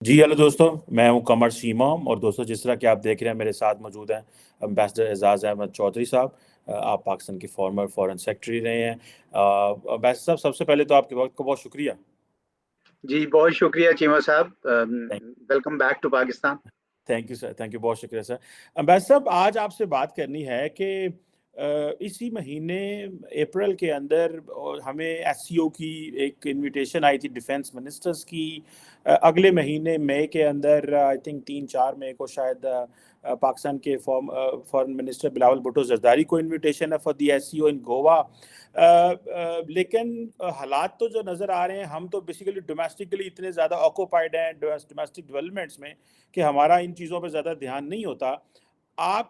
جی hello دوستوں، میں ہوں قمر شیمام، اور دوستوں جس طرح کہ آپ دیکھ رہے ہیں میرے ساتھ موجود ہیں امبیسڈر اعزاز احمد چودھری صاحب۔ آپ پاکستان کے فارمر فورن سیکرٹری رہے ہیں۔ امبیسڈر صاحب، سب سے پہلے تو آپ کے وقت کو بہت شکریہ۔ جی بہت شکریہ چیمہ صاحب، welcome back to Pakistan. Thank you sir, thank you, بہت شکریہ سر۔ امبیسڈر صاحب، آج آپ سے بات کرنی ہے کہ اسی مہینے اپریل کے اندر ہمیں ایس سی او کی ایک انویٹیشن آئی تھی ڈیفینس منسٹرز کی۔ اگلے مہینے مئی کے اندر آئی تھنک 3-4 مئی کو شاید پاکستان کے فارن منسٹر بلاول بھٹو زرداری کو انویٹیشن ہے فار دی ایس سی او ان گوا۔ لیکن حالات تو جو نظر آ رہے ہیں، ہم تو بیسیکلی ڈومیسٹکلی اتنے زیادہ آکوپائڈ ہیں ڈومیسٹک ڈیولپمنٹس میں کہ ہمارا ان چیزوں پہ زیادہ دھیان نہیں ہوتا۔ آپ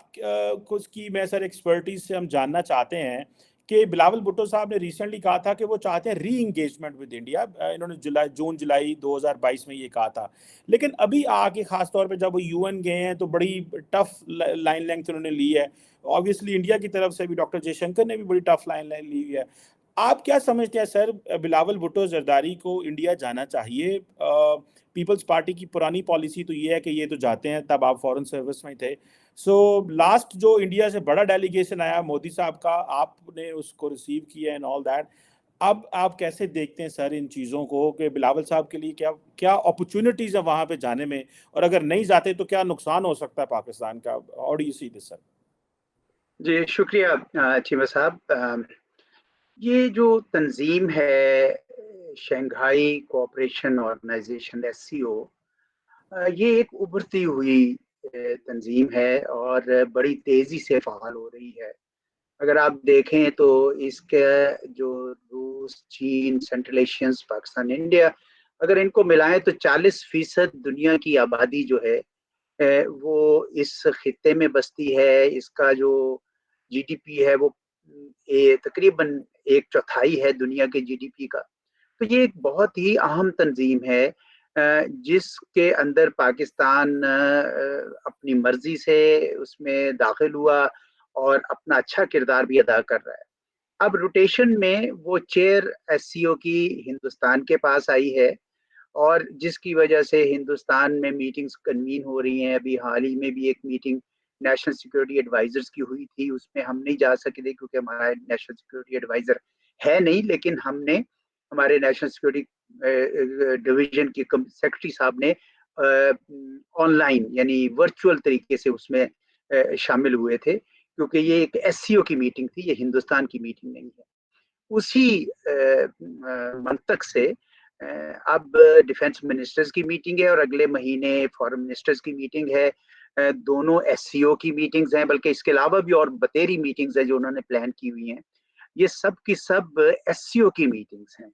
کچھ کی میں سر ایکسپرٹیز سے ہم جاننا چاہتے ہیں کہ بلاول بھٹو صاحب نے ریسنٹلی کہا تھا کہ وہ چاہتے ہیں ری انگیجمنٹ ود انڈیا۔ انہوں نے جون جولائی 2022 میں یہ کہا تھا، لیکن ابھی آ کے خاص طور پہ جب وہ یو این گئے ہیں تو بڑی ٹف لائن لینتھ انہوں نے لی ہے۔ آبویسلی انڈیا کی طرف سے بھی ڈاکٹر جے شنکر نے بھی بڑی ٹف لائن لی ہوئی ہے۔ آپ کیا سمجھتے ہیں سر، بلاول بھٹو زرداری کو انڈیا جانا چاہیے؟ پیپلز پارٹی کی پرانی پالیسی تو یہ ہے کہ یہ تو جاتے ہیں، تب آپ فورن سروس میں تھے۔ سو لاسٹ جو انڈیا سے بڑا ڈیلیگیشن آیا مودی صاحب کا، آپ نے اس کو ریسیو کیا اینڈ آل دیٹ۔ اب آپ کیسے دیکھتے ہیں سر ان چیزوں کو کہ بلاول صاحب کے لیے کیا اپرچونٹیز ہیں وہاں پہ جانے میں، اور اگر نہیں جاتے تو کیا نقصان ہو سکتا ہے پاکستان کا؟ How do you see this sir? جی شکریہ چیمہ صاحب۔ یہ جو تنظیم ہے Shanghai cooperation organisation S C O, یہ ایک ابھرتی ہوئی تنظیم ہے اور بڑی تیزی سے فعال ہو رہی ہے۔ اگر آپ دیکھیں تو اس کے جو روس، چین، سینٹرل ایشینز، پاکستان، انڈیا، اگر ان کو ملائیں تو 40% دنیا کی آبادی جو ہے وہ اس خطے میں بستی ہے۔ اس کا جو جی ڈی پی ہے وہ تقریباً 1/4 ہے دنیا کے جی ڈی پی کا۔ تو یہ ایک بہت ہی اہم تنظیم ہے جس کے اندر پاکستان اپنی مرضی سے اس میں داخل ہوا اور اپنا اچھا کردار بھی ادا کر رہا ہے۔ اب روٹیشن میں وہ چیئر ایس سی او کی ہندوستان کے پاس آئی ہے، اور جس کی وجہ سے ہندوستان میں میٹنگز کنوین ہو رہی ہیں۔ ابھی حال ہی میں بھی ایک میٹنگ نیشنل سیکورٹی ایڈوائزرز کی ہوئی تھی، اس میں ہم نہیں جا سکے تھے کیونکہ ہمارا نیشنل سیکورٹی ایڈوائزر ہے نہیں، لیکن ہم نے ہمارے نیشنل سیکورٹی ڈویژن کے سیکرٹری صاحب نے آن لائن یعنی ورچوئل طریقے سے اس میں شامل ہوئے تھے، کیونکہ یہ ایک ایس سی او کی میٹنگ تھی، یہ ہندوستان کی میٹنگ نہیں ہے۔ اسی منطق سے اب ڈیفینس منسٹرز کی میٹنگ ہے اور اگلے مہینے فارن منسٹرز کی میٹنگ ہے۔ دونوں ایس سی او کی میٹنگز ہیں، بلکہ اس کے علاوہ بھی اور بتیری میٹنگز ہیں جو انہوں نے پلان کی ہوئی ہیں۔ یہ سب کی سب ایس سی او کی میٹنگز ہیں،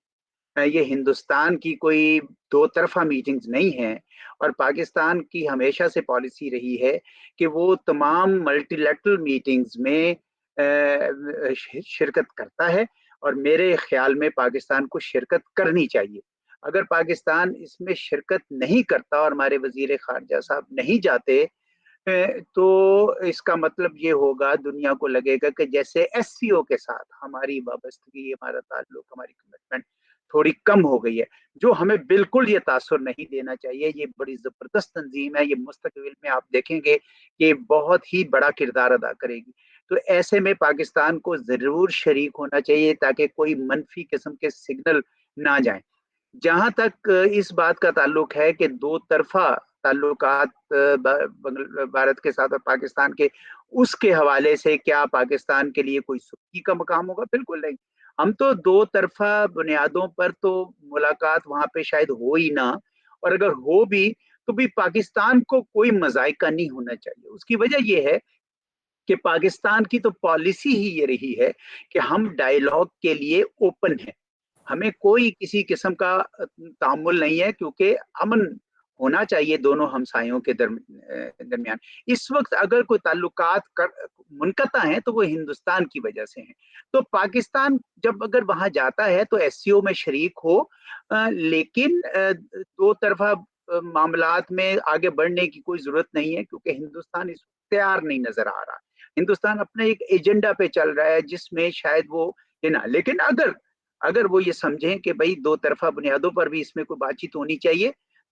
یہ ہندوستان کی کوئی دو طرفہ میٹنگز نہیں ہیں۔ اور پاکستان کی ہمیشہ سے پالیسی رہی ہے کہ وہ تمام ملٹی لیٹرل میٹنگز میں شرکت کرتا ہے، اور میرے خیال میں پاکستان کو شرکت کرنی چاہیے۔ اگر پاکستان اس میں شرکت نہیں کرتا اور ہمارے وزیر خارجہ صاحب نہیں جاتے تو اس کا مطلب یہ ہوگا، دنیا کو لگے گا کہ جیسے ایس سی او کے ساتھ ہماری وابستگی، ہمارا تعلق، ہماری کمٹمنٹ تھوڑی کم ہو گئی ہے، جو ہمیں بالکل یہ تاثر نہیں دینا چاہیے۔ یہ بڑی زبردست تنظیم ہے، یہ مستقبل میں آپ دیکھیں گے کہ بہت ہی بڑا کردار ادا کرے گی۔ تو ایسے میں پاکستان کو ضرور شریک ہونا چاہیے تاکہ کوئی منفی قسم کے سگنل نہ جائیں۔ جہاں تک اس بات کا تعلق ہے کہ دو طرفہ تعلقات بھارت کے ساتھ اور پاکستان کے، اس کے حوالے سے کیا پاکستان کے لیے کوئی سختی کا مقام ہوگا؟ بالکل نہیں۔ ہم تو دو طرفہ بنیادوں پر تو ملاقات وہاں پہ شاید ہو ہی نہ، اور اگر ہو بھی تو بھی پاکستان کو کوئی مذائقہ نہیں ہونا چاہیے۔ اس کی وجہ یہ ہے کہ پاکستان کی تو پالیسی ہی یہ رہی ہے کہ ہم ڈائیلاگ کے لیے اوپن ہیں، ہمیں کوئی کسی قسم کا تعامل نہیں ہے، کیونکہ امن ہونا چاہیے دونوں ہمسایوں کے درمیان۔ اس وقت اگر کوئی تعلقات منقطع ہیں تو وہ ہندوستان کی وجہ سے ہیں۔ تو پاکستان جب اگر وہاں جاتا ہے تو ایس سی او میں شریک ہو، لیکن دو طرفہ معاملات میں آگے بڑھنے کی کوئی ضرورت نہیں ہے، کیونکہ ہندوستان اس وقت تیار نہیں نظر آ رہا۔ ہندوستان اپنے ایک ایجنڈا پہ چل رہا ہے جس میں شاید وہ لیکن اگر وہ یہ سمجھیں کہ بھائی دو طرفہ بنیادوں پر بھی اس میں کوئی بات چیت ہونی چاہیے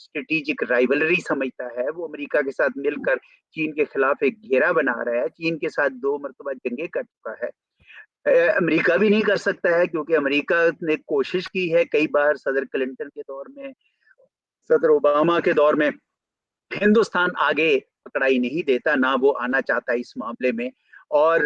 اسٹریٹجک رائولری سمجھتا ہے، وہ امریکہ کے ساتھ مل کر چین کے خلاف ایک گھیرا بنا رہا ہے، چین کے ساتھ 2 مرتبہ جنگیں کر چکا ہے۔ امریکہ بھی نہیں کر سکتا ہے، کیونکہ امریکہ نے کوشش کی ہے کئی بار، صدر کلنٹن کے دور میں، صدر اوباما کے دور میں، ہندوستان آگے پکڑائی نہیں دیتا، نہ وہ آنا چاہتا اس معاملے میں، اور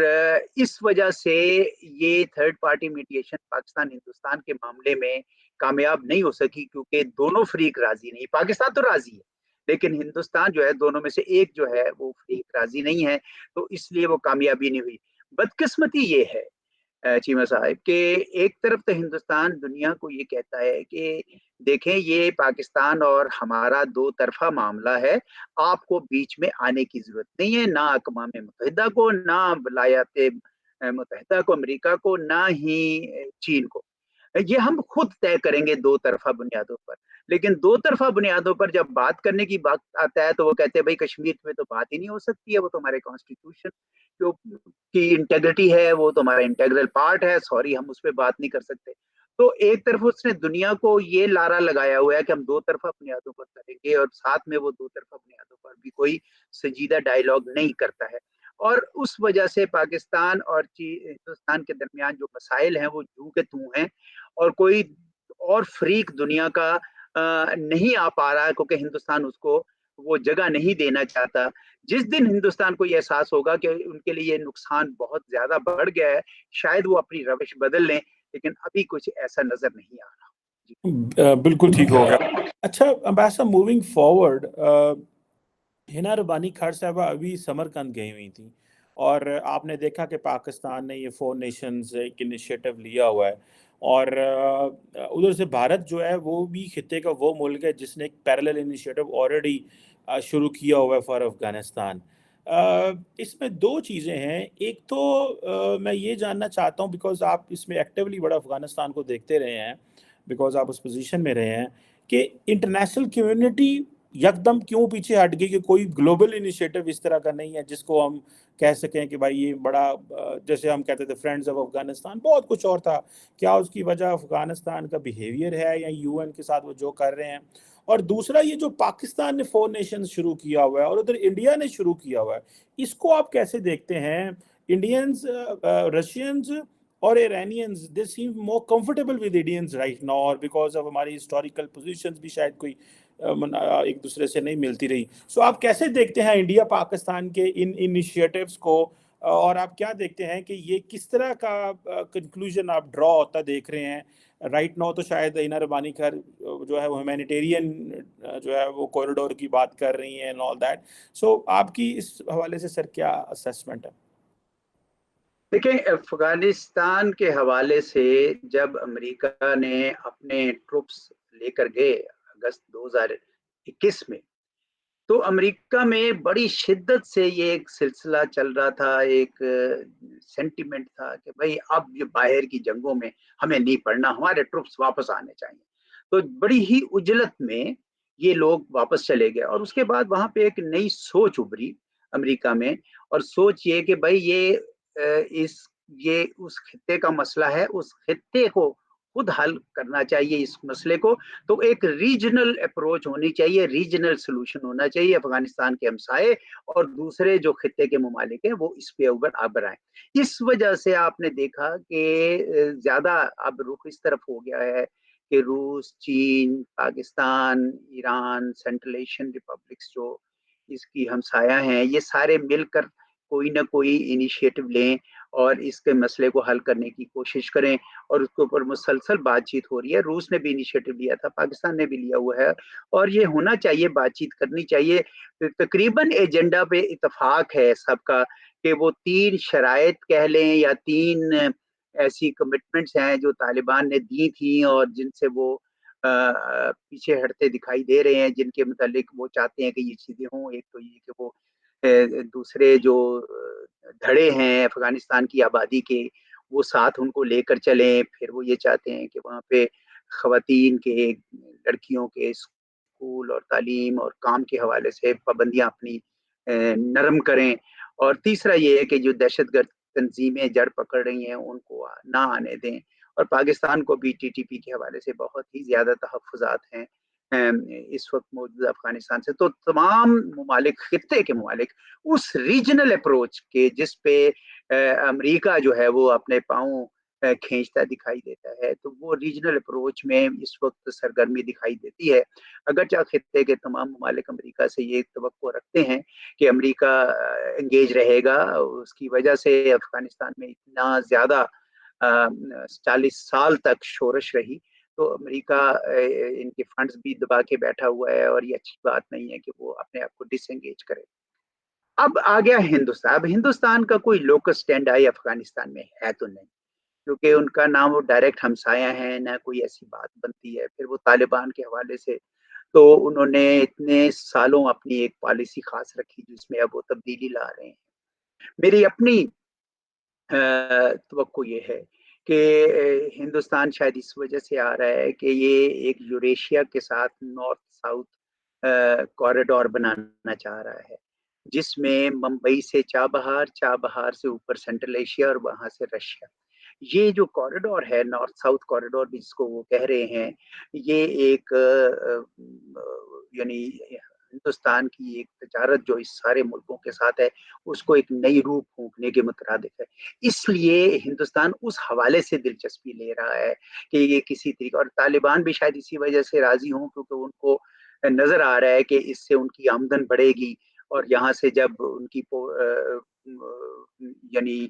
اس وجہ سے یہ third party mediation Pakistan Hindustan کے معاملے میں کامیاب نہیں ہو سکی، کیونکہ دونوں فریق راضی نہیں۔ پاکستان تو راضی ہے، لیکن ہندوستان جو ہے دونوں میں سے ایک جو ہے وہ فریق راضی نہیں ہے، تو اس لیے وہ کامیابی نہیں ہوئی۔ بدقسمتی یہ ہے چیمہ صاحب کہ ایک طرف تو ہندوستان دنیا کو یہ کہتا ہے کہ دیکھیں یہ پاکستان اور ہمارا 2 طرفہ معاملہ ہے، آپ کو بیچ میں آنے کی ضرورت نہیں ہے، نہ اقوام متحدہ کو، نہ ولایات متحدہ کو، امریکہ کو، نہ ہی چین کو، یہ ہم خود طے کریں گے 2 طرفہ بنیادوں پر۔ لیکن 2 طرفہ بنیادوں پر جب بات کرنے کی بات آتا ہے تو وہ کہتے ہیں بھائی کشمیر میں تو بات ہی نہیں ہو سکتی ہے، وہ تو ہمارے کانسٹیٹیوشن کی انٹیگریٹی ہے، وہ تو ہمارا انٹیگرل پارٹ ہے، سوری ہم اس پہ بات نہیں کر سکتے۔ تو ایک طرف اس نے دنیا کو یہ لارا لگایا ہوا ہے کہ ہم 2 طرفہ بنیادوں پر کریں گے، اور ساتھ میں وہ 2 طرفہ بنیادوں پر بھی کوئی سنجیدہ ڈائیلاگ نہیں کرتا ہے، اور اس وجہ سے پاکستان اور ہندوستان کے درمیان جو مسائل ہیں وہ جوں کے توں ہیں، اور کوئی اور فریق دنیا کا نہیں آ پا رہا ہے، کیونکہ ہندوستان اس کو وہ جگہ نہیں دینا چاہتا۔ جس دن ہندوستان کو یہ احساس ہوگا کہ ان کے لیے یہ نقصان بہت زیادہ بڑھ گیا ہے، شاید وہ اپنی روش بدل لیں، لیکن ابھی کچھ ایسا نظر نہیں آ رہا۔ بالکل ٹھیک ہوگا۔ اچھا امبیسڈر، موونگ فارورڈ، ہنا ربانی کھڑ صاحبہ ابھی سمرقند گئی ہوئی تھیں، اور آپ نے دیکھا کہ پاکستان نے یہ 4 نیشنز ایک انیشیٹو لیا ہوا ہے، اور ادھر سے بھارت جو ہے وہ بھی خطے کا وہ ملک ہے جس نے ایک پیرلل انیشیٹو آلریڈی شروع کیا ہوا ہے فار افغانستان۔ اس میں 2 چیزیں ہیں، ایک تو میں یہ جاننا چاہتا ہوں، بیکاز آپ اس میں ایکٹیولی بڑا افغانستان کو دیکھتے رہے ہیں، بیکاز آپ اس پوزیشن میں رہے ہیں، کہ انٹرنیشنل کمیونٹی یکدم کیوں پیچھے ہٹ گئی، کہ کوئی گلوبل انیشیٹو اس طرح کا نہیں ہے جس کو ہم کہہ سکیں کہ بھائی یہ بڑا، جیسے ہم کہتے تھے فرینڈز آف افغانستان، بہت کچھ اور تھا۔ کیا اس کی وجہ افغانستان کا بیہیویئر ہے یا یو این کے ساتھ وہ جو کر رہے ہیں؟ اور دوسرا یہ جو پاکستان نے 4 نیشنز شروع کیا ہوا ہے اور ادھر انڈیا نے شروع کیا ہوا ہے، اس کو آپ کیسے دیکھتے ہیں؟ انڈینز، رشینز اور Iranians, they seem more comfortable with Indians right now, اور بیکاز آف ہماری ہسٹوریکل پوزیشنز بھی شاید کوئی ایک دوسرے سے نہیں ملتی رہی۔ سو آپ کیسے دیکھتے ہیں انڈیا پاکستان کے ان انیشیٹوز کو، اور آپ کیا دیکھتے ہیں کہ یہ کس طرح کا کنکلوژن آپ ڈرا ہوتا دیکھ رہے ہیں؟ رائٹ ناؤ تو شاید ہنا ربانی کھر جو ہے وہ ہیومینیٹیرین جو ہے وہ کوریڈور کی بات کر رہی ہیں، all that۔ سو آپ کی اس حوالے سے سر کیا اسیسمنٹ ہے؟ دیکھیں افغانستان کے حوالے سے جب امریکہ نے اپنے ٹروپس لے کر گئے اگست 2021 میں، تو امریکہ میں بڑی شدت سے یہ ایک سلسلہ چل رہا تھا، ایک سینٹیمنٹ تھا کہ بھائی اب یہ باہر کی جنگوں میں ہمیں نہیں پڑنا، ہمارے ٹروپس واپس آنے چاہیے۔ تو بڑی ہی اجلت میں یہ لوگ واپس چلے گئے، اور اس کے بعد وہاں پہ ایک نئی سوچ ابھری امریکہ میں، اور سوچ یہ کہ بھائی یہ اس خطے کا مسئلہ ہے، اس خطے کو خود حل کرنا چاہیے اس مسئلے کو، تو ایک ریجنل اپروچ ہونی چاہیے، ریجنل سلوشن ہونا چاہیے۔ افغانستان کے ہمسائے اور دوسرے جو خطے کے ممالک ہیں وہ اس پہ ابھر آئیں۔ اس وجہ سے آپ نے دیکھا کہ زیادہ اب رخ اس طرف ہو گیا ہے کہ روس، چین، Pakistan, Iran, central Asian republics جو اس کی ہمسایہ ہیں، یہ سارے مل کر کوئی نہ کوئی انیشیٹو لیں اور اس کے مسئلے کو حل کرنے کی کوشش کریں، اور اس کے اوپر مسلسل بات چیت ہو رہی ہے۔ روس نے بھی انیشیٹو لیا تھا، پاکستان نے بھی لیا ہوا ہے، اور یہ ہونا چاہیے، بات چیت کرنی چاہیے۔ تقریباً ایجنڈا پہ اتفاق ہے سب کا کہ وہ 3 شرائط کہہ لیں یا 3 ایسی کمٹمنٹس ہیں جو طالبان نے دی تھیں اور جن سے وہ پیچھے ہٹتے دکھائی دے رہے ہیں، جن کے متعلق وہ چاہتے ہیں کہ یہ چیزیں ہوں۔ ایک تو یہ کہ وہ دوسرے جو دھڑے ہیں افغانستان کی آبادی کے، وہ ساتھ ان کو لے کر چلیں۔ پھر وہ یہ چاہتے ہیں کہ وہاں پہ خواتین کے، لڑکیوں کے اسکول اور تعلیم اور کام کے حوالے سے پابندیاں اپنی نرم کریں، اور تیسرا یہ ہے کہ جو دہشت گرد تنظیمیں جڑ پکڑ رہی ہیں ان کو نہ آنے دیں، اور پاکستان کو بھی TTP کے حوالے سے بہت ہی زیادہ تحفظات ہیں اس وقت موجود افغانستان سے، تو تمام ممالک، خطے کے ممالک اس ریجنل اپروچ کے جس پہ امریکہ جو ہے وہ اپنے پاؤں کھینچتا دکھائی دیتا ہے، تو وہ ریجنل اپروچ میں اس وقت سرگرمی دکھائی دیتی ہے، اگرچہ خطے کے تمام ممالک امریکہ سے یہ توقع رکھتے ہیں کہ امریکہ انگیج رہے گا۔ اس کی وجہ سے افغانستان میں اتنا زیادہ 40 سال تک شورش رہی، تو امریکہ ان کے فنڈز بھی دبا کے بیٹھا ہوا ہے، اور یہ اچھی بات نہیں ہے کہ وہ اپنے آپ کو ڈس انگیج کرے۔ اب آ گیا ہندوستان۔ اب ہندوستان کا کوئی لوکل اسٹینڈ آئی افغانستان میں ہے تو نہیں، کیونکہ ان کا نام وہ ڈائریکٹ ہمسایہ ہیں، نہ کوئی ایسی بات بنتی ہے۔ پھر وہ طالبان کے حوالے سے تو انہوں نے اتنے سالوں اپنی ایک پالیسی خاص رکھی جس میں اب وہ تبدیلی لا رہے ہیں۔ میری اپنی توقع یہ ہے کہ ہندوستان شاید اس وجہ سے آ رہا ہے کہ یہ ایک یوریشیا کے ساتھ نارتھ ساؤتھ کوریڈور بنانا چاہ رہا ہے، جس میں ممبئی سے چابہار سے اوپر سینٹرل ایشیا اور وہاں سے رشیا۔ یہ جو کوریڈور ہے، نارتھ ساؤتھ کوریڈور بھی جس کو وہ کہہ رہے ہیں، یہ ایک یعنی ہندوستان کی ایک تجارت جو اس سارے ملکوں کے ساتھ ہے، اس کو ایک نئی روح پھونکنے کے مترادف ہے۔ اس لیے ہندوستان اس حوالے سے دلچسپی لے رہا ہے کہ یہ کسی طریقے، اور طالبان بھی شاید اسی وجہ سے راضی ہوں، کیونکہ ان کو نظر آ رہا ہے کہ اس سے ان کی آمدن بڑھے گی، اور یہاں سے جب ان کی یعنی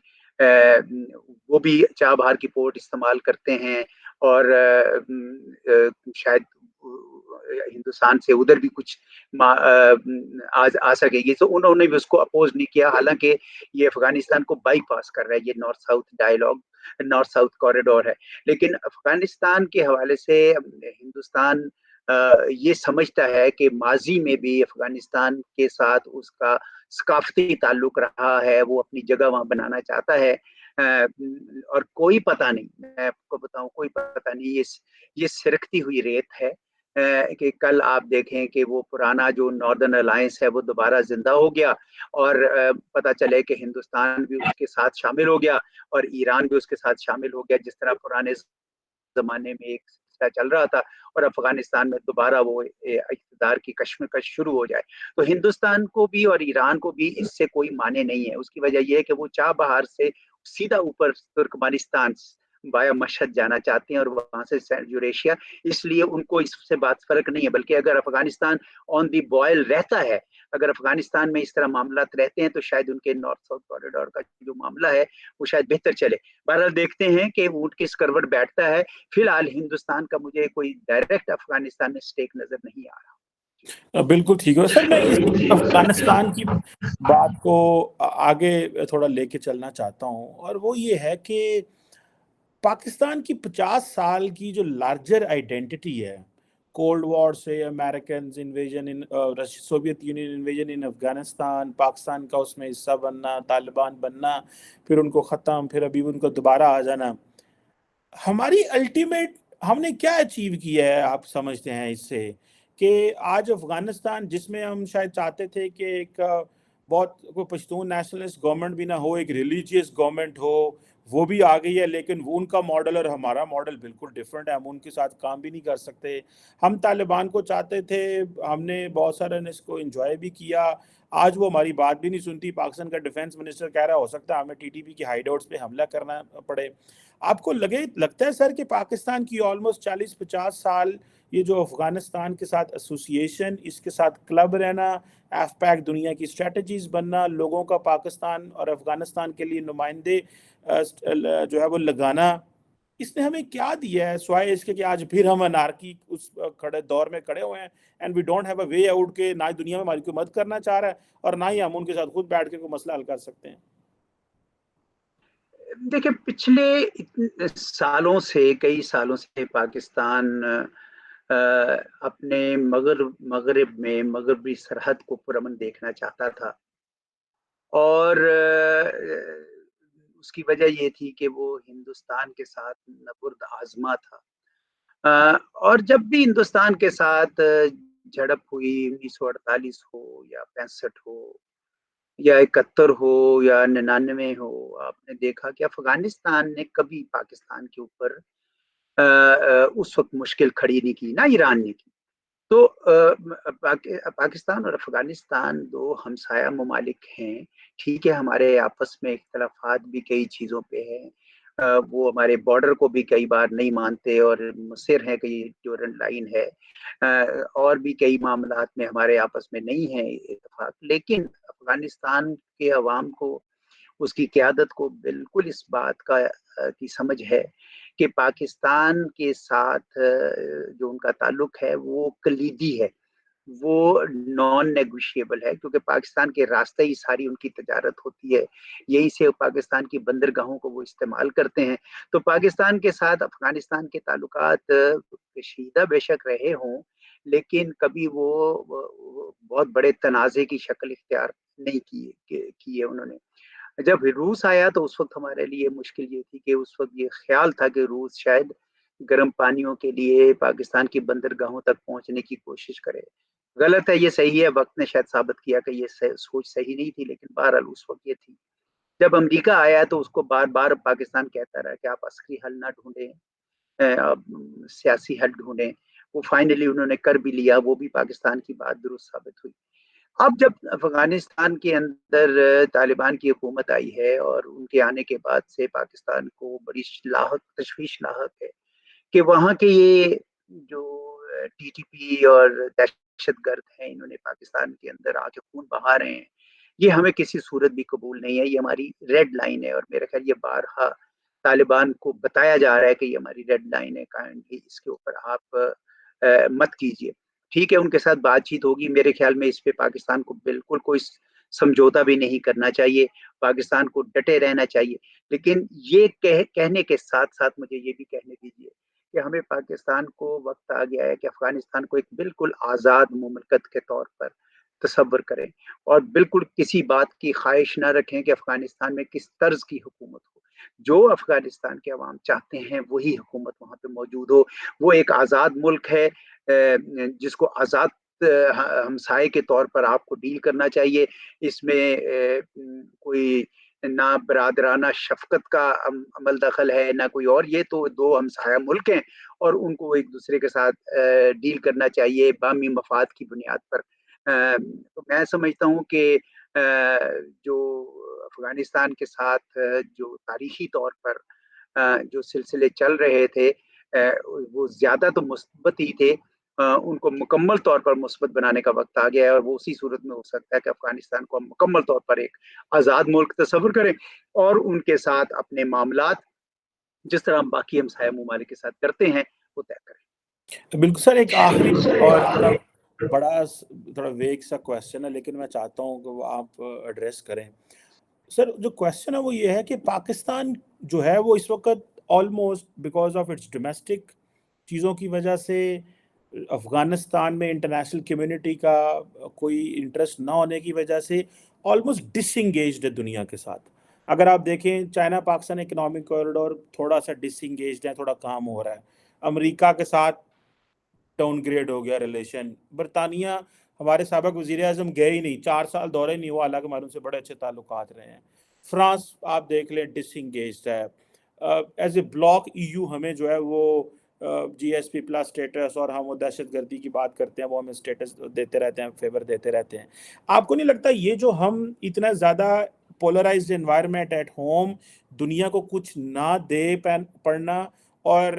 وہ بھی چابہار کی پورٹ استعمال کرتے ہیں، اور شاید ہندوستان سے ادھر بھی کچھ آ سکے گی، تو انہوں نے بھی اس کو اپوز نہیں کیا، حالانکہ یہ افغانستان کو بائی پاس کر رہا ہے، یہ north south dialogue, north south corridor ہے۔ لیکن افغانستان کے حوالے سے ہندوستان یہ سمجھتا ہے کہ ماضی میں بھی افغانستان کے ساتھ اس کا ثقافتی تعلق رہا ہے، وہ اپنی جگہ وہاں بنانا چاہتا ہے، اور کوئی پتہ نہیں، میں آپ کو بتاؤں، کوئی پتہ نہیں، یہ سرکتی ہوئی ریت ہے کہ کل آپ دیکھیں کہ وہ پرانا جو ناردرن الائنس ہے وہ دوبارہ زندہ ہو گیا، اور پتہ چلے کہ ہندوستان بھی اس کے ساتھ شامل ہو گیا، اور ایران بھی اس کے ساتھ شامل ہو گیا، جس طرح پرانے زمانے میں ایک سلسلہ چل رہا تھا، اور افغانستان میں دوبارہ وہ اقتدار کی کشمکش شروع ہو جائے۔ تو ہندوستان کو بھی اور ایران کو بھی اس سے کوئی معنی نہیں ہے۔ اس کی وجہ یہ ہے کہ وہ چابہار سے سیدھا اوپر ترکمانستان بایا مشہد جانا چاہتے ہیں، اور وہاں سے یوریشیا، اس لیے ان کو اس سے بات فرق نہیں ہے۔ بلکہ اگر افغانستان آن دی بوائل رہتا ہے، اگر افغانستان میں اس طرح معاملات رہتے ہیں، تو شاید ان کے نارتھ ساؤتھ کوریڈور کا جو معاملہ ہے وہ شاید بہتر چلے۔ بہرحال دیکھتے ہیں کہ اونٹ کس کروٹ بیٹھتا ہے۔ فی الحال ہندوستان کا مجھے کوئی ڈائریکٹ افغانستان میں اسٹیک نظر نہیں آ رہا۔ بالکل ٹھیک ہے سر، میں اس افغانستان کی بات کو آگے تھوڑا لے کے چلنا چاہتا ہوں، اور وہ یہ ہے کہ پاکستان کی 50 سال کی جو لارجر آئیڈینٹی ہے، کولڈ وار سے Americans invasion Soviet Union invasion in Afghanistan, Pakistan کا اس میں حصہ بننا، طالبان بننا، پھر ان کو ختم، پھر ابھی ان کو دوبارہ آ جانا، ہماری الٹیمیٹ ہم نے کیا اچیو کیا ہے آپ سمجھتے ہیں اس سے، کہ آج افغانستان جس میں ہم شاید چاہتے تھے کہ ایک بہت کوئی پشتون نیشنلسٹ گورنمنٹ بھی نہ ہو، ایک ریلیجیس گورنمنٹ ہو، وہ بھی آ گئی ہے، لیکن وہ ان کا ماڈل اور ہمارا ماڈل بالکل ڈیفرنٹ ہے، ہم ان کے ساتھ کام بھی نہیں کر سکتے۔ ہم طالبان کو چاہتے تھے، ہم نے بہت سارے نے اس کو انجوائے بھی کیا، آج وہ ہماری بات بھی نہیں سنتی۔ پاکستان کا ڈیفنس منسٹر کہہ رہا ہو سکتا ہے ہمیں ٹی ٹی پی کی ہائی ڈاؤٹس پہ حملہ کرنا پڑے۔ آپ کو لگتا ہے سر کہ پاکستان کی آلموسٹ 40-50 سال یہ جو افغانستان کے ساتھ ایسوسیشن، اس کے ساتھ کلب رہنا، ایف پیک دنیا کی اسٹریٹجیز بننا، لوگوں کا پاکستان اور افغانستان کے لیے نمائندے جو ہے وہ لگانا، اس نے ہمیں کیا دیا ہے سوائے اس کے کہ آج پھر ہم انارکی اس کھڑے دور میں کھڑے ہوئے ہیں، and we don't have a way out, کہ نہ دنیا میں ہماری کوئی مدد کرنا چاہ رہا ہے اور نہ ہی ہم ان کے ساتھ خود بیٹھ کے کوئی مسئلہ حل کر سکتے ہیں۔ دیکھیں، پچھلے سالوں سے، کئی سالوں سے پاکستان اپنے مغرب میں مغربی سرحد کو پرامن دیکھنا چاہتا تھا، اور اس کی وجہ یہ تھی کہ وہ ہندوستان کے ساتھ نبرد آزما تھا، اور جب بھی ہندوستان کے ساتھ جھڑپ ہوئی، 1948 ہو یا 65 ہو یا 71 ہو یا 99 ہو، آپ نے دیکھا کہ افغانستان نے کبھی پاکستان کے اوپر اس وقت مشکل کھڑی نہیں کی، نہ ایران نے کی۔ تو پاکستان اور افغانستان دو ہمسایہ ممالک ہیں. ٹھیک ہے ہمارے آپس میں اختلافات بھی کئی چیزوں پہ ہیں. وہ ہمارے بارڈر کو بھی کئی بار نہیں مانتے اور مصر ہیں کہ یہ ڈیورنٹ لائن ہے. اور بھی کئی معاملات میں ہمارے آپس میں نہیں ہے اتفاق. لیکن افغانستان کے عوام کو، اس کی قیادت کو بالکل اس بات کی سمجھ ہے کہ پاکستان کے ساتھ جو ان کا تعلق ہے وہ کلیدی ہے، وہ نان نیگوشیبل ہے، کیونکہ پاکستان کے راستے ہی ساری ان کی تجارت ہوتی ہے. یہی سے پاکستان کی بندرگاہوں کو وہ استعمال کرتے ہیں. تو پاکستان کے ساتھ افغانستان کے تعلقات کشیدہ بے شک رہے ہوں، لیکن کبھی وہ بہت بڑے تنازع کی شکل اختیار نہیں کیے انہوں نے. جب روس آیا تو اس وقت ہمارے لیے مشکل یہ تھی کہ اس وقت یہ خیال تھا کہ روس شاید گرم پانیوں کے لیے پاکستان کی بندرگاہوں تک پہنچنے کی کوشش کرے. غلط ہے، یہ صحیح ہے، وقت نے شاید ثابت کیا کہ یہ سوچ صحیح نہیں تھی، لیکن بہرحال اس وقت یہ تھی. جب امریکہ آیا تو اس کو بار بار پاکستان کہتا رہا کہ آپ عسکری حل نہ ڈھونڈیں، آپ سیاسی حل ڈھونڈیں. وہ فائنلی انہوں نے کر بھی لیا، وہ بھی پاکستان کی بات درست ثابت ہوئی. اب جب افغانستان کے اندر طالبان کی حکومت آئی ہے اور ان کے آنے کے بعد سے پاکستان کو بڑی تشویش لاحق ہے کہ وہاں کے یہ جو ٹی ٹی پی اور دہشت گرد ہیں، انہوں نے پاکستان کے اندر آ کے خون بہا رہے ہیں. یہ ہمیں کسی صورت بھی قبول نہیں ہے، یہ ہماری ریڈ لائن ہے. اور میرے خیال یہ بارہا طالبان کو بتایا جا رہا ہے کہ یہ ہماری ریڈ لائن ہے، کائنڈلی اس کے اوپر آپ مت کیجیے. ٹھیک ہے ان کے ساتھ بات چیت ہوگی، میرے خیال میں اس پہ پاکستان کو بالکل کوئی سمجھوتا بھی نہیں کرنا چاہیے، پاکستان کو ڈٹے رہنا چاہیے. لیکن یہ کہنے کے ساتھ ساتھ مجھے یہ بھی کہنے دیجیے کہ ہمیں پاکستان کو وقت آ گیا ہے کہ افغانستان کو ایک بالکل آزاد مملکت کے طور پر تصور کریں اور بالکل کسی بات کی خواہش نہ رکھیں کہ افغانستان میں کس طرز کی حکومت ہو. جو افغانستان کے عوام چاہتے ہیں وہی حکومت وہاں پہ موجود ہو. وہ ایک آزاد ملک ہے جس کو آزاد ہمسائے کے طور پر آپ کو ڈیل کرنا چاہیے. اس میں کوئی نہ برادرانہ شفقت کا عمل دخل ہے نہ کوئی اور. یہ تو دو ہمسایہ ملک ہیں اور ان کو ایک دوسرے کے ساتھ ڈیل کرنا چاہیے باہمی مفاد کی بنیاد پر. تو میں سمجھتا ہوں کہ جو افغانستان کے ساتھ جو تاریخی طور پر جو سلسلے چل رہے تھے وہ زیادہ تو مثبت ہی تھے. ان کو مکمل طور پر مثبت بنانے کا وقت آ گیا ہے اور وہ اسی صورت میں ہو سکتا ہے کہ افغانستان کو ہم مکمل طور پر ایک آزاد ملک تصور کریں اور ان کے ساتھ اپنے معاملات جس طرح ہم باقی ہمسایہ ممالک کے ساتھ کرتے ہیں وہ طے کریں. بالکل سر، ایک آخری اور تھوڑا بڑا تھوڑا ویگ سا کویشچن ہے، لیکن میں چاہتا ہوں کہ وہ آپ ایڈریس کریں. سر جو کویشچن ہے وہ یہ ہے کہ پاکستان جو ہے وہ اس وقت almost because of its domestic چیزوں کی وجہ سے افغانستان میں انٹرنیشنل کمیونٹی کا کوئی انٹرسٹ نہ ہونے کی وجہ سے آلموسٹ ڈس انگیجڈ ہے دنیا کے ساتھ. اگر آپ دیکھیں چائنا پاکستان اکنامک کوریڈور تھوڑا سا ڈس انگیجڈ ہے، تھوڑا کام ہو رہا ہے. امریکہ کے ساتھ ڈاؤن گریڈ ہو گیا ریلیشن. برطانیہ ہمارے سابق وزیر اعظم گئے ہی نہیں، 4 سال دورے نہیں ہوا، حالانکہ ہمارے ان سے بڑے اچھے تعلقات رہے ہیں. فرانس آپ دیکھ لیں ڈس انگیجڈ ہے. As a block E U ہمیں جو ہے وہ جی ایس پی پلس اسٹیٹس اور ہم وہ دہشت گردی کی بات کرتے ہیں وہ ہمیں اسٹیٹس دیتے رہتے ہیں، فیور دیتے رہتے ہیں. آپ کو نہیں لگتا یہ جو ہم اتنا زیادہ پولرائزڈ انوائرمنٹ ایٹ ہوم دنیا کو کچھ نہ دے پڑنا اور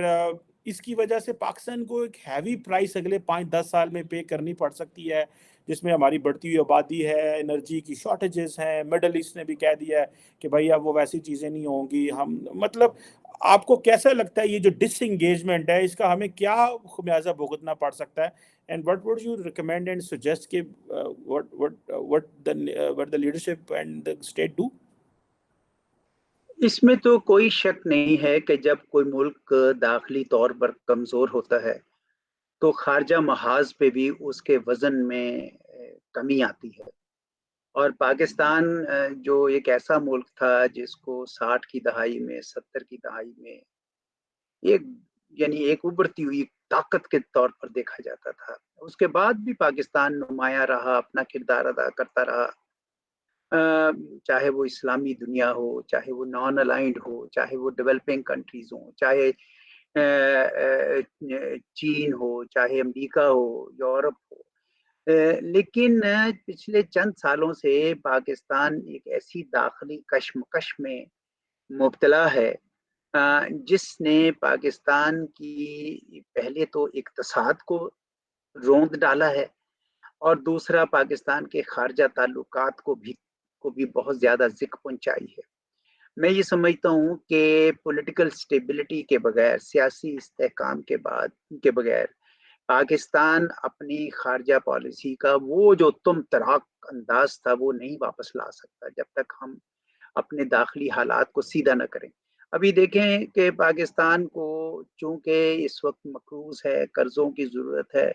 اس کی وجہ سے پاکستان کو ایک ہیوی پرائس اگلے 5-10 سال میں پے کرنی پڑ سکتی ہے، جس میں ہماری بڑھتی ہوئی آبادی ہے، انرجی کی شارٹیجز ہیں، مڈل ایسٹ نے بھی کہہ دیا ہے کہ بھائی اب وہ ویسی چیزیں نہیں ہوں گی. ہم مطلب آپ کو کیسا لگتا ہے یہ جو ڈس انگیجمنٹ ہے اس کا ہمیں کیا خمیازہ بھگتنا پڑ سکتا ہے؟ And what would you recommend and suggest کہ what the leadership and the state do؟ اس میں تو کوئی شک نہیں ہے کہ جب کوئی ملک داخلی طور پر کمزور ہوتا ہے تو خارجہ محاذ پہ بھی اس کے وزن میں کمی آتی ہے. اور پاکستان جو ایک ایسا ملک تھا جس کو 60 کی دہائی میں 70 کی دہائی میں ایک یعنی ایک ابھرتی ہوئی طاقت کے طور پر دیکھا جاتا تھا، اس کے بعد بھی پاکستان نمایاں رہا، اپنا کردار ادا کرتا رہا. چاہے وہ اسلامی دنیا ہو، چاہے وہ نان الائنڈ ہو، چاہے وہ ڈیولپنگ کنٹریز ہوں، چاہے چین ہو، چاہے امریکہ ہو، یورپ ہو، لیکن پچھلے چند سالوں سے پاکستان ایک ایسی داخلی کشمکش میں مبتلا ہے جس نے پاکستان کی پہلے تو اقتصاد کو روند ڈالا ہے، اور دوسرا پاکستان کے خارجہ تعلقات کو بھی بہت زیادہ زک پہنچائی ہے۔ میں یہ سمجھتا ہوں کہ پولیٹیکل سٹیبلٹی کے بغیر، سیاسی استحکام کے بغیر پاکستان اپنی خارجہ پالیسی کا وہ جو تم تراک انداز تھا وہ نہیں واپس لا سکتا جب تک ہم اپنے داخلی حالات کو سیدھا نہ کریں۔ ابھی دیکھیں کہ پاکستان کو چونکہ اس وقت مقروض ہے، قرضوں کی ضرورت ہے،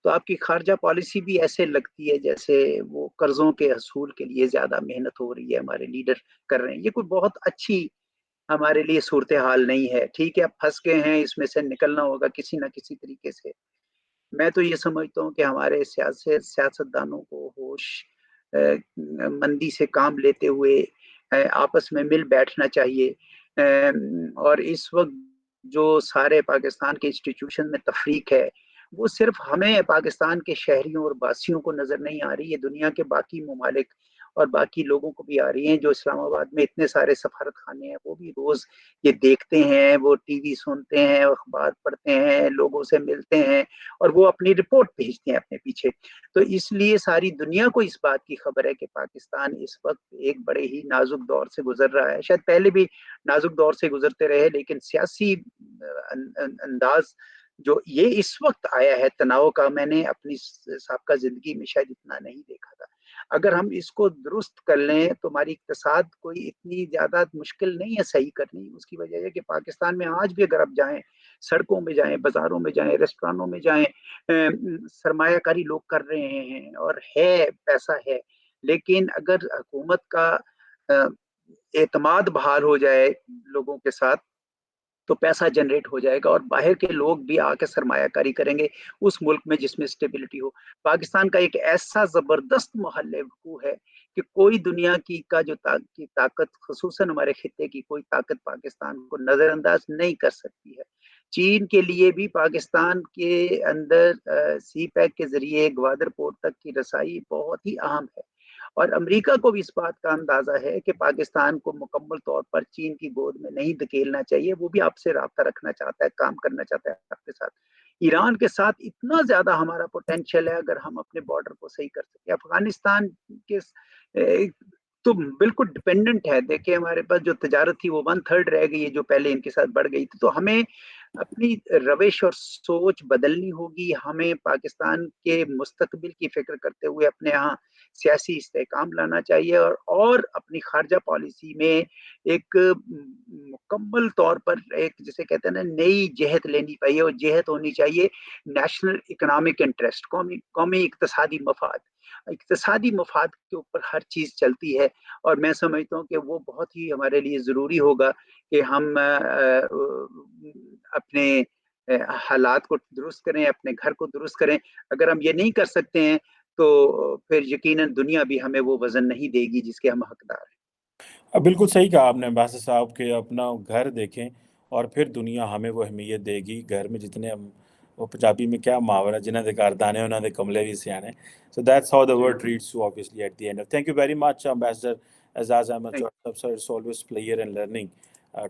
تو آپ کی خارجہ پالیسی بھی ایسے لگتی ہے جیسے وہ قرضوں کے حصول کے لیے زیادہ محنت ہو رہی ہے، ہمارے لیڈر کر رہے ہیں۔ یہ کوئی بہت اچھی ہمارے لیے صورتحال نہیں ہے۔ ٹھیک ہے، اب پھنس گئے ہیں، اس میں سے نکلنا ہوگا کسی نہ کسی طریقے سے۔ میں تو یہ سمجھتا ہوں کہ ہمارے سیاستدانوں کو ہوش مندی سے کام لیتے ہوئے آپس میں مل بیٹھنا چاہیے، اور اس وقت جو سارے پاکستان کے انسٹیٹیوشن میں تفریق ہے وہ صرف ہمیں پاکستان کے شہریوں اور باسیوں کو نظر نہیں آ رہی، یہ دنیا کے باقی ممالک اور باقی لوگوں کو بھی آ رہی ہیں۔ جو اسلام آباد میں اتنے سارے سفارت خانے ہیں وہ بھی روز یہ دیکھتے ہیں، وہ ٹی وی سنتے ہیں، اخبار پڑھتے ہیں، لوگوں سے ملتے ہیں، اور وہ اپنی رپورٹ بھیجتے ہیں اپنے پیچھے۔ تو اس لیے ساری دنیا کو اس بات کی خبر ہے کہ پاکستان اس وقت ایک بڑے ہی نازک دور سے گزر رہا ہے۔ شاید پہلے بھی نازک دور سے گزرتے رہے، لیکن سیاسی انداز جو یہ اس وقت آیا ہے تناؤ کا، میں نے اپنی سابقہ زندگی میں شاید اتنا نہیں دیکھا تھا۔ اگر ہم اس کو درست کر لیں تو ہماری اقتصاد کوئی اتنی زیادہ مشکل نہیں ہے صحیح کرنی۔ اس کی وجہ ہے کہ پاکستان میں آج بھی اگر آپ جائیں، سڑکوں میں جائیں، بازاروں میں جائیں، ریسٹورانوں میں جائیں، سرمایہ کاری لوگ کر رہے ہیں اور ہے، پیسہ ہے، لیکن اگر حکومت کا اعتماد بحال ہو جائے لوگوں کے ساتھ تو پیسہ جنریٹ ہو جائے گا، اور باہر کے لوگ بھی آ کے سرمایہ کاری کریں گے اس ملک میں جس میں اسٹیبلٹی ہو۔ پاکستان کا ایک ایسا زبردست محل وقوع ہے کہ کوئی دنیا کی کا جو طاقت، خصوصاً ہمارے خطے کی کوئی طاقت پاکستان کو نظر انداز نہیں کر سکتی ہے۔ چین کے لیے بھی پاکستان کے اندر سی پیک کے ذریعے گوادر پورٹ تک کی رسائی بہت ہی اہم ہے، اور امریکہ کو بھی اس بات کا اندازہ ہے کہ پاکستان کو مکمل طور پر چین کی گود میں نہیں دھکیلنا چاہیے۔ وہ بھی آپ سے رابطہ رکھنا چاہتا ہے، کام کرنا چاہتا ہے آپ کے ساتھ۔ ایران کے ساتھ اتنا زیادہ ہمارا پوٹینشیل ہے اگر ہم اپنے بارڈر کو صحیح کر سکیں۔ افغانستان کے تو بالکل ڈپینڈنٹ ہے، دیکھیں ہمارے پاس جو تجارت تھی وہ 1/3 رہ گئی ہے جو پہلے ان کے ساتھ بڑھ گئی تھی۔ تو ہمیں اپنی روش اور سوچ بدلنی ہوگی، ہمیں پاکستان کے مستقبل کی فکر کرتے ہوئے اپنے ہاں سیاسی استحکام لانا چاہیے، اور اپنی خارجہ پالیسی میں ایک مکمل طور پر ایک جسے کہتے ہیں نا نئی جہت لینی چاہیے، اور جہت ہونی چاہیے نیشنل اکنامک انٹرسٹ، قومی اقتصادی مفاد۔ اقتصادی مفاد کے اوپر ہر چیز چلتی ہے، اور میں سمجھتا ہوں کہ وہ بہت ہی ہمارے لیے ضروری ہوگا کہ ہم اپنے حالات کو درست کریں، اپنے گھر کو درست کریں۔ اگر ہم یہ نہیں کر سکتے ہیں تو پھر یقیناً دنیا بھی ہمیں وہ وزن نہیں دے گی جس کے ہم حقدار ہیں۔ بالکل صحیح کہا آپ نے باسط صاحب کہ اپنا گھر دیکھیں اور پھر دنیا ہمیں وہ اہمیت دے گی۔ گھر میں جتنے ہم، وہ پنجابی میں کیا محاورہ، جنہاں دے کاردانے انہاں دے کملے بھی سیانے۔ So that's how the word treats you obviously at the end. Thank you very much, Ambassador Azaz Ahmed Chowdhury sir. It's always pleasure and learning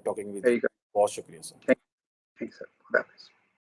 talking with you. بہت شکریہ سر۔ تھینک یو سر، خدا حافظ۔